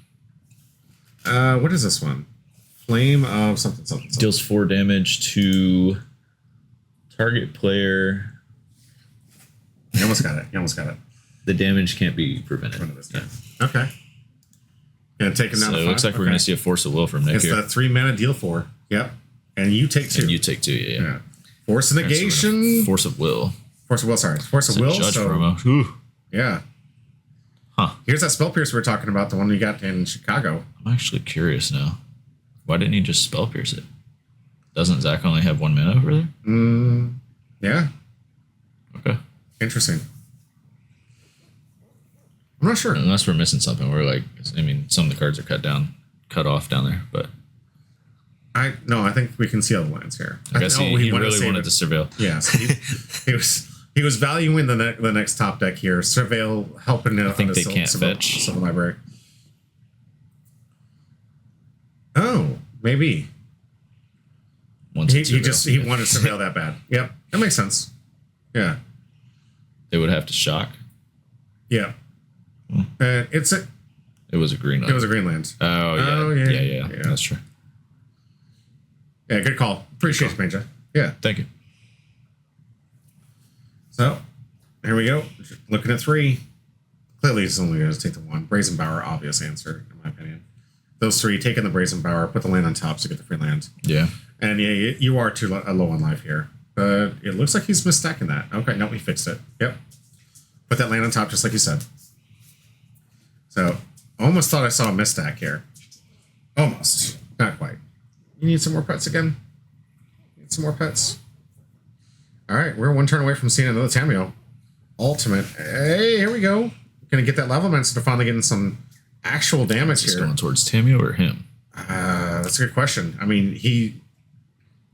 What is this one? Flame of something. Deals 4 damage to target player. You almost got it. The damage can't be prevented. Yeah. Okay. Yeah, take him down to 5. So it looks like we're going to see a Force of Will from Nick here. It's the 3 mana deal 4. Yep. And you take 2. And you take 2, yeah. Force of Negation. So Force of Will. Force of Will, sorry. Force of Will. Judge promo. Yeah. Huh. Here's that Spell Pierce we were talking about, the one we got in Chicago. I'm actually curious now. Why didn't he just Spell Pierce it? Doesn't Zach only have 1 mana over there? Yeah. Okay. Interesting. I'm not sure. Unless we're missing something. We're like, I mean, some of the cards are cut off down there, but... I think we can see all the lands here. I guess he really wanted to surveil. Yeah, so he was valuing the next top deck here. Surveil helping out. I think they can't fetch. Sylvan Library. Oh, maybe. He wanted to surveil that bad. Yep, that makes sense. Yeah. They would have to shock. Yeah. It was a green land. It was a green land. Oh yeah. That's true. Yeah, good call. Appreciate it, Major. Yeah. Thank you. So, here we go. Looking at 3. Clearly, he's only going to take the 1. Brazen Bower, obvious answer, in my opinion. Those 3, taking the Brazen Bower, put the land on top so get the free land. Yeah. And yeah, you are too low on life here. But it looks like he's misstacking that. Okay, no, he fixed it. Yep. Put that land on top just like you said. So, almost thought I saw a misstack here. Almost. Not quite. You need some more pets again? Need some more pets? All right, we're 1 turn away from seeing another Tamiyo. Ultimate. Hey, here we go. Gonna get that level to finally getting some actual damage here. Going towards Tamiyo or him? That's a good question. I mean,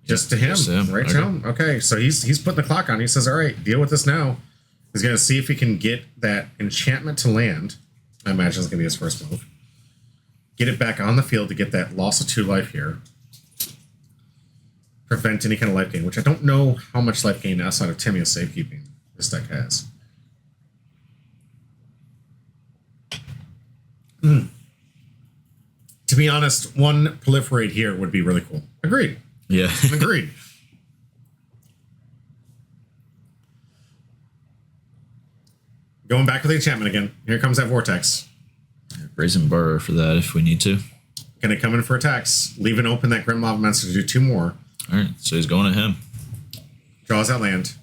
just to him. Right to him. Okay, so he's putting the clock on. He says, all right, deal with this now. He's gonna see if he can get that enchantment to land. I imagine it's gonna be his first move. Get it back on the field to get that loss of 2 life here. prevent any kind of life gain, which I don't know how much life gain outside of Tamiyo safekeeping this deck has. To be honest, one proliferate here would be really cool. Agreed. Yeah. Agreed. Going back with the enchantment again. Here comes that vortex. Brazen Bar for that if we need to. Gonna come in for attacks. Leaving open that Grim Lava Monster to do 2 more. All right, so he's going to him. Draws that land.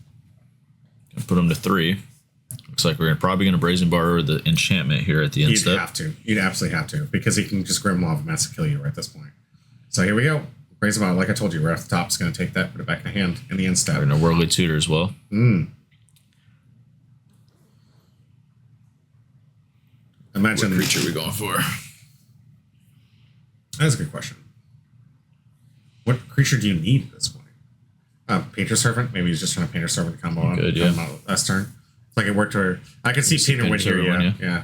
Gonna put him to 3. Looks like we're probably gonna Brazen Bar the enchantment here at the end step. You'd have to. You'd absolutely have to, because he can just Grim Lava Master kill you right at this point. So here we go. Brazen Bar, like I told you, right off the top, is gonna take that, put it back in the hand in the end step. We're gonna Worldly Tutor as well. Imagine what creature are we going for? That's a good question. What creature do you need at this point? Painter Servant? Maybe he's just trying to Painter Servant combo on last turn. It's like it worked where I could see Painter win here. Yeah.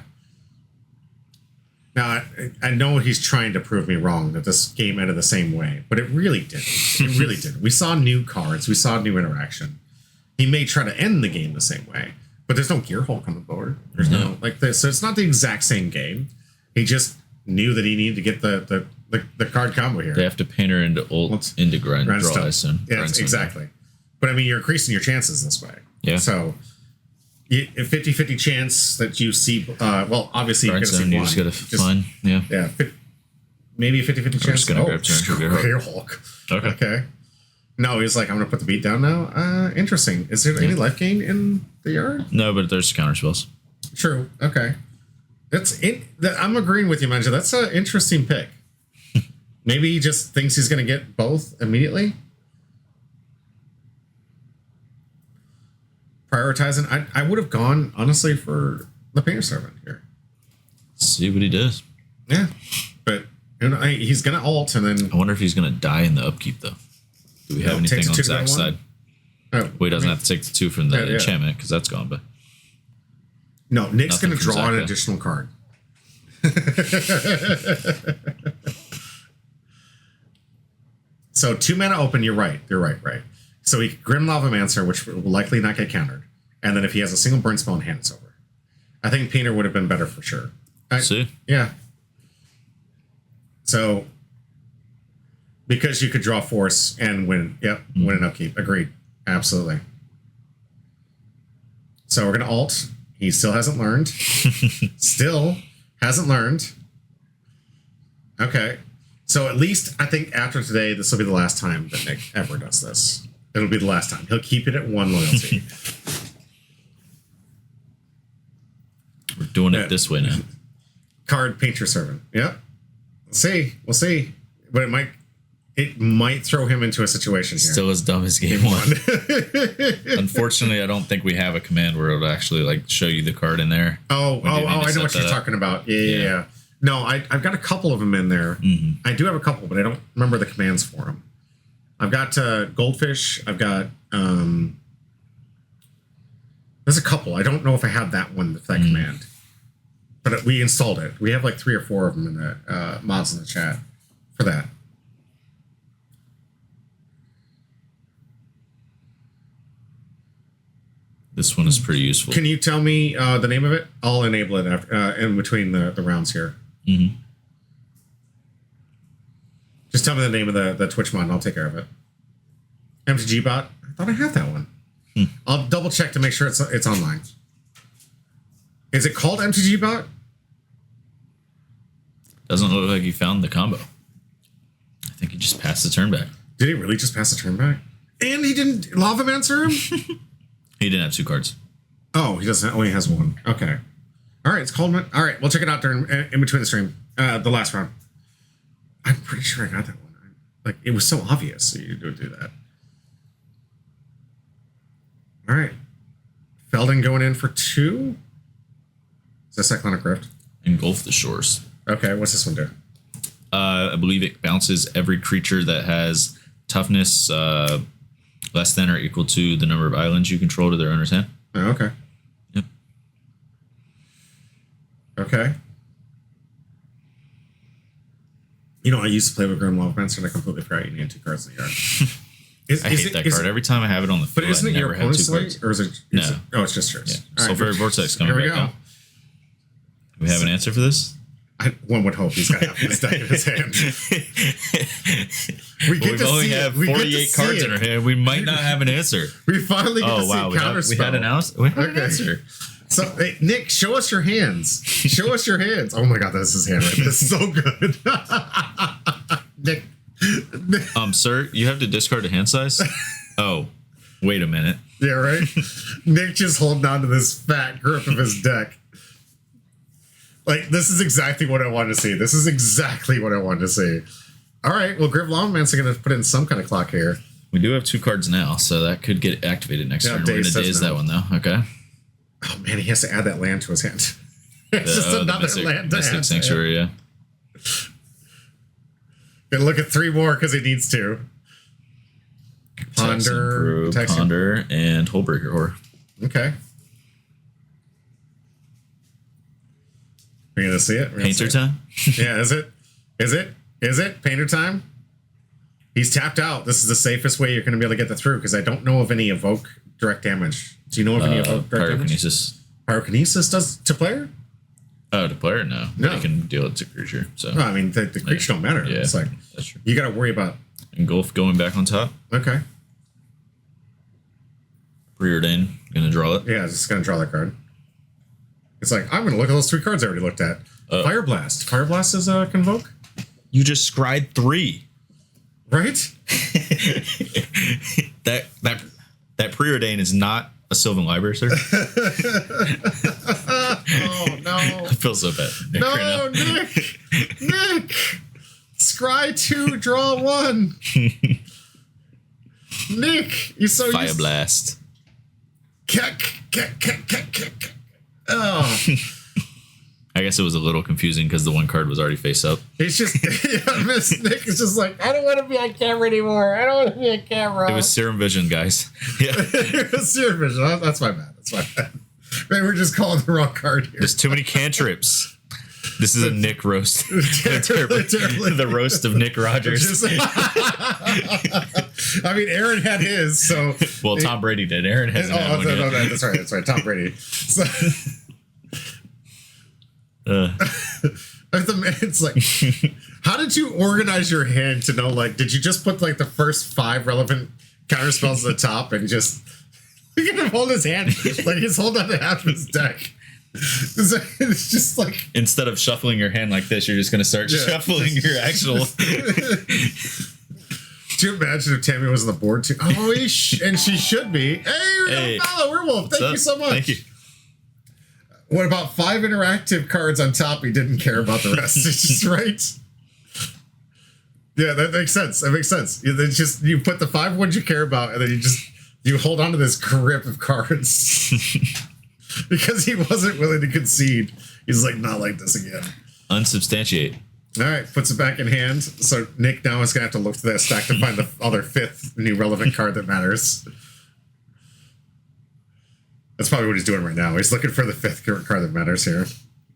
Now, I know he's trying to prove me wrong that this game ended the same way, but it really didn't. It really didn't. We saw new cards. We saw new interaction. He may try to end the game the same way, but there's no Gear Hulk on the board. There's no like this. So it's not the exact same game. He just knew that he needed to get the card combo here. They have to Painter into ult into Grindstone. Yeah, exactly. But I mean, you're increasing your chances this way. Yeah. So a 50-50 chance that you see, well, obviously you're going to see one. You just got to find, yeah. Yeah, maybe a 50-50 chance. Just going to grab Gear Hulk. Okay. No, he's like, I'm going to put the beat down now. Interesting. Is there any life gain in the yard? No, but there's counter spells. True. Okay. I'm agreeing with you, Manja. That's an interesting pick. Maybe he just thinks he's going to get both immediately. Prioritizing. I would have gone, honestly, for the Painter Servant here. See what he does. Yeah. But he's going to ult and then... I wonder if he's going to die in the upkeep, though. Do we have anything on Zach's side? Well, he doesn't have to take the 2 from the enchantment, because that's gone, but... No, Nick's going to draw an additional card. So 2 mana open, you're right. Right. So he Grim Lavamancer, which will likely not get countered. And then if he has a single burn spell in hand, it's over. I think Painter would have been better for sure. See? Yeah. So because you could draw force and win. Yep, win an upkeep. Agreed. Absolutely. So we're going to ult. He still hasn't learned. Okay. So at least I think after today, this will be the last time that Nick ever does this. It'll be the last time. He'll keep it at 1 loyalty. We're doing it this way now. Card Painter Servant. Yep. We'll see. But it might throw him into a situation here. Still as dumb as game 1. Unfortunately, I don't think we have a command where it'll actually like show you the card in there. I know what you're talking about. Yeah. No, I've got a couple of them in there. I do have a couple, but I don't remember the commands for them. I've got Goldfish. I've got... there's a couple. I don't know if I have that one, that command. But we installed it. We have like 3 or 4 of them in the mods in the chat for that. This one is pretty useful. Can you tell me the name of it? I'll enable it after, in between the rounds here. Just tell me the name of the Twitch mod and I'll take care of it. MTG bot? I thought I had that one. I'll double check to make sure it's online. Is it called MTG bot? Doesn't look like he found the combo. I think he just passed the turn back. Did he really just pass the turn back? And he didn't Lavamancer him? He didn't have 2 cards. Oh, he doesn't. Only has 1. Okay. All right, it's called. All right, we'll check it out during in between the stream. The last round. I'm pretty sure I got that one. Like it was so obvious that you would do that. All right, Feldon going in for 2. Is that Cyclonic Rift? Engulf the Shores. Okay, what's this one do? I believe it bounces every creature that has toughness less than or equal to the number of islands you control to their owner's hand. Oh, okay. Yep. Okay. You know, I used to play with Grim Lavamancer and I completely forgot you needed 2 cards in the yard. I hate that card. Every time I have it on the field, but isn't it your opponent's way? Or is it? No. Oh, it's just yours. Yeah. Sulfuric Vortex coming back out. Do we have an answer for this? One would hope he's got half his deck in his hand. We only have 48 cards in our hand. We might not have an answer. We finally get to see counterspell. We had an answer. So, hey, Nick, show us your hands. Show us your hands. Oh my God, that's his handwriting. This is so good. Nick. Sir, you have to discard a hand size? Oh, wait a minute. Yeah, right? Nick just holding on to this fat grip of his deck. Like, this is exactly what I wanted to see. This is exactly what I wanted to see. All right, well, Griv Longman's going to put in some kind of clock here. We do have 2 cards now, so that could get activated next turn. We're going to daze that one, though. Okay. Oh, man, he has to add that land to his hand. It's just another land to Mystic Sanctuary, yeah. Gonna look at 3 more because he needs to. Ponder, Ponder, and Hullbreaker Horror. Okay. We're gonna see it. Painter time? Yeah, is it? Is it Painter time? He's tapped out. This is the safest way you're gonna be able to get that through because I don't know of any evoke direct damage. Do you know of any evoke direct Pyrokinesis. damage? Pyrokinesis does to player? Oh, to player? No. You can deal it to creature. So no, I mean the creatures don't matter. Yeah, it's like that's true. You gotta worry about Engulf going back on top. Okay. Preordain, gonna draw it. Yeah, just gonna draw that card. It's like I'm gonna look at those 3 cards I already looked at. Fire Blast. Fire Blast is Convoke. You just scryed 3. Right? that Preordain is not a Sylvan Library, sir. Oh no! I feel so bad. No, Nick. Scry 2, draw 1. Nick, you're so Fire Blast. Oh. I guess it was a little confusing because the one card was already face up. It's just, Miss Nick is just like, I don't want to be on camera anymore. I don't want to be on camera. It was Serum Vision, guys. Yeah. It was Serum Vision. That's my bad. Maybe we're just calling the wrong card here. There's too many cantrips. This is a Nick roast. The roast of Nick Rogers. I mean, Aaron had his, so. Well, Tom Brady did. Aaron hasn't had one yet. That's right. Tom Brady. So. It's like, how did you organize your hand to know, like, did you just put, like, the first 5 relevant counterspells at the top and just. Look at him hold his hand. Like, he's holding on to half his deck. It's just like instead of shuffling your hand like this, you're just gonna start shuffling your actual. Do you imagine if Tamiyo was on the board too? Oh, and she should be. Hey, follow Werewolf. Thank you so much. Thank you. What about 5 interactive cards on top? He didn't care about the rest. It's just right. Yeah, that makes sense. It's just you put the 5 ones you care about, and then you hold on to this grip of cards. Because he wasn't willing to concede. He's like, not like this again. Unsubstantiate. All right, puts it back in hand. So Nick now is going to have to look to that stack to find the other 5th new relevant card that matters. That's probably what he's doing right now. He's looking for the 5th card that matters here.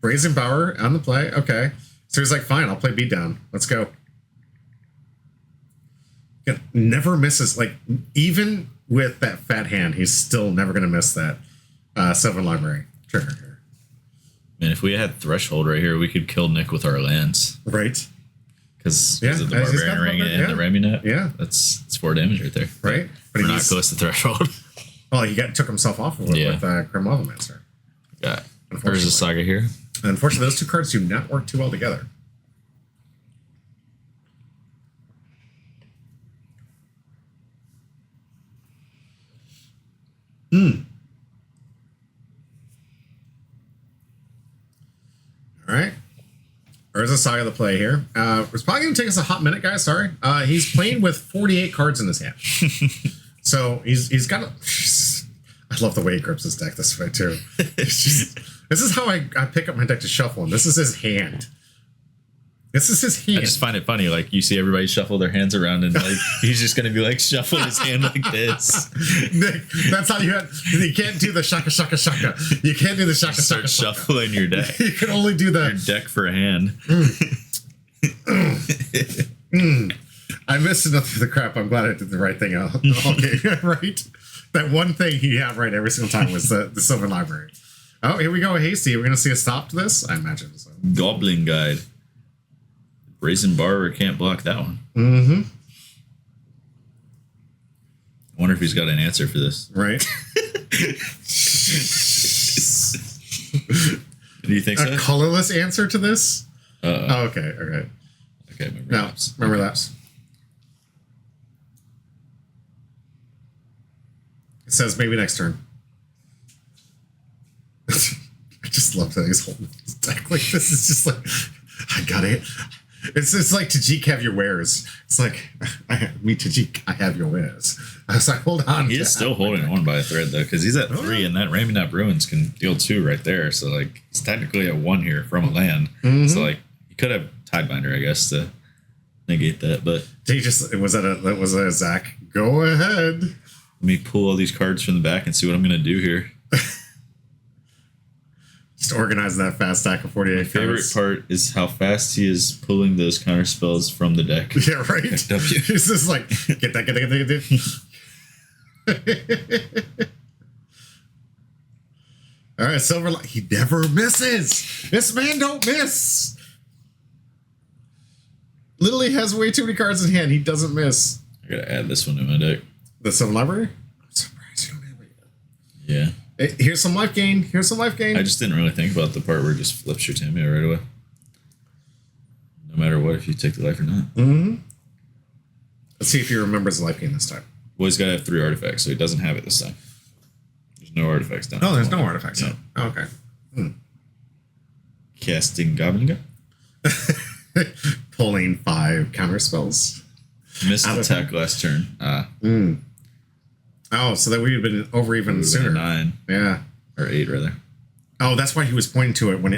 Brazen Bower on the play. Okay. So he's like, fine, I'll play beatdown. Let's go. Never misses. Like, even with that fat hand, he's still never going to miss that. Sylvan Library trigger here. Man, if we had Threshold right here, we could kill Nick with our lands. Right. Because of the Barbarian Ring and the Ramunet. Yeah. It's 4 damage right there. Right. But we're not close to Threshold. Well, he took himself off of it with Grim Lavamancer. Yeah. There's a Saga here. Unfortunately, those 2 cards do not work too well together. All right. There's a Saga to play here. It's probably going to take us a hot minute, guys. Sorry. He's playing with 48 cards in his hand. So he's got a... I love the way he grips his deck this way, too. This is how I pick up my deck to shuffle him. This is his hand. This is his hand. I just find it funny. Like, you see everybody shuffle their hands around, and like he's just going to be like shuffling his hand like this. Nick, that's how you can't do the shaka shaka shaka. You can't do the shaka shaka shaka. Start shuffling your deck. You can only do that. Your deck for a hand. I missed enough of the crap. I'm glad I did the right thing. Okay, right. That one thing he had right every single time was the Sylvan Library. Oh, here we go, Hasty. We're gonna see a stop to this. I imagine so. Goblin Guide. Brazen Barber can't block that one. Mm-hmm. I wonder if he's got an answer for this. Right. Do you think so? A colorless answer to this? Oh, okay. All right. Okay. Remember laps. It says maybe next turn. I just love that he's holding his deck like this. Is just like, I got it. It's like Tajik have your wares. It's like, me Tajik, I have your wares. I was like, hold on. He is still holding on by a thread though, because he's at 3, and that Ramming Up Ruins can deal 2 right there. So like, he's technically at 1 here from a land. Mm-hmm. So like, he could have Tidebinder, I guess, to negate that. But he just was that a Zach? Go ahead. Let me pull all these cards from the back and see what I'm gonna do here. Just organizing that fast stack of 48 cards. My favorite part is how fast he is pulling those counter spells from the deck. Yeah, right. He's just like, get that. All right, Silver. He never misses. This man don't miss. Literally has way too many cards in hand. He doesn't miss. I gotta add this one to my deck. The Sylvan Library? I'm surprised you don't have it yet. Yeah. Hey, here's some life gain. I just didn't really think about the part where it just flips your Tamiyo right away. No matter what, if you take the life or not. Mm-hmm. Let's see if he remembers the life gain this time. Well, he's got to have 3 artifacts, so he doesn't have it this time. There's no artifacts down. No, there's no artifacts. Yeah. Oh, okay. Casting Goblin Guy. Pulling 5 counter spells. Missed attack last turn. Oh, so that we'd have been over even sooner. 9. Yeah. Or 8, rather. Oh, that's why he was pointing to it when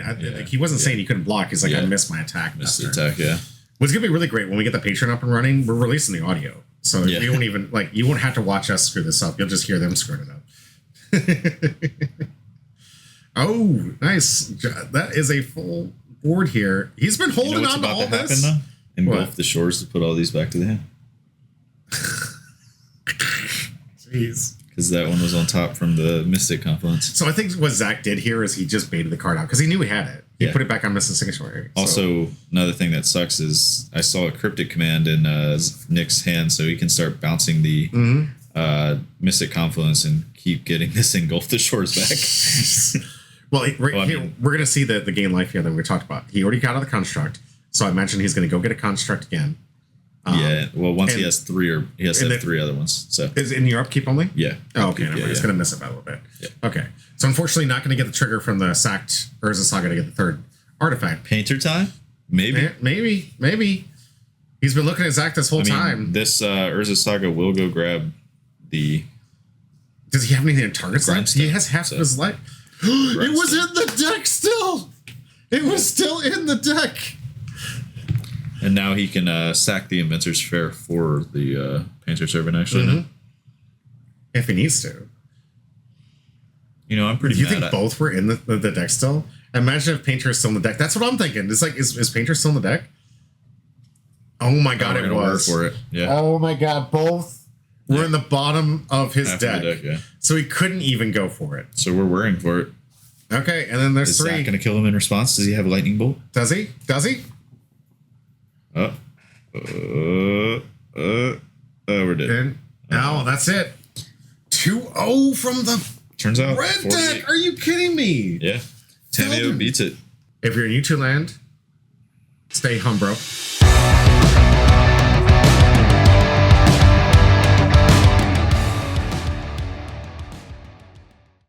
he wasn't saying he couldn't block. He's like, I missed my attack. Missed the attack, yeah. What's going to be really great when we get the Patreon up and running, we're releasing the audio. So you won't even, you won't have to watch us screw this up. You'll just hear them screwing it up. Oh, nice. That is a full board here. He's been holding on to all this. Happen, Engulf the shores to put all these back to the hand. Jeez. Because that one was on top from the Mystic Confluence. So I think what Zach did here is he just baited the card out because he knew he had it. He put it back on Mystic Sanctuary. Also, another thing that sucks is I saw a Cryptic command in Nick's hand, so he can start bouncing the Mystic Confluence and keep getting this Engulf the Shores back. Well, we're going to see the gain life here that we talked about. He already got out of the construct, so I imagine he's going to go get a construct again. Once he has 3 he has to have 3 other ones. So is it in your upkeep only? Yeah. Oh, okay. It's going to miss it by a little bit. Yeah. Okay. So unfortunately, not going to get the trigger from the sacked Urza Saga to get the 3rd artifact. Painter time? Maybe. Maybe. He's been looking at Zach this whole time. This Urza Saga will go grab the. Does he have anything in target's life? He has half of his life. It was in the deck still. It was still in the deck. And now he can sack the Inventor's Fair for the Painter Servant, actually. If he needs to. I'm pretty Do you think both were in the deck still? Imagine if Painter is still in the deck. That's what I'm thinking. It's like, is Painter still in the deck? Oh my God, it was. For it. Yeah. Oh my God, both were in the bottom of his deck. So he couldn't even go for it. So we're worrying for it. Okay, and then there's 3. Is Zach going to kill him in response? Does he have a Lightning Bolt? Does he? We're dead. And now that's it. 2-0 from the turns out red 48. deck. Are you kidding me? Yeah. Tamiyo beats it. If you're in U2 land, stay hum, bro.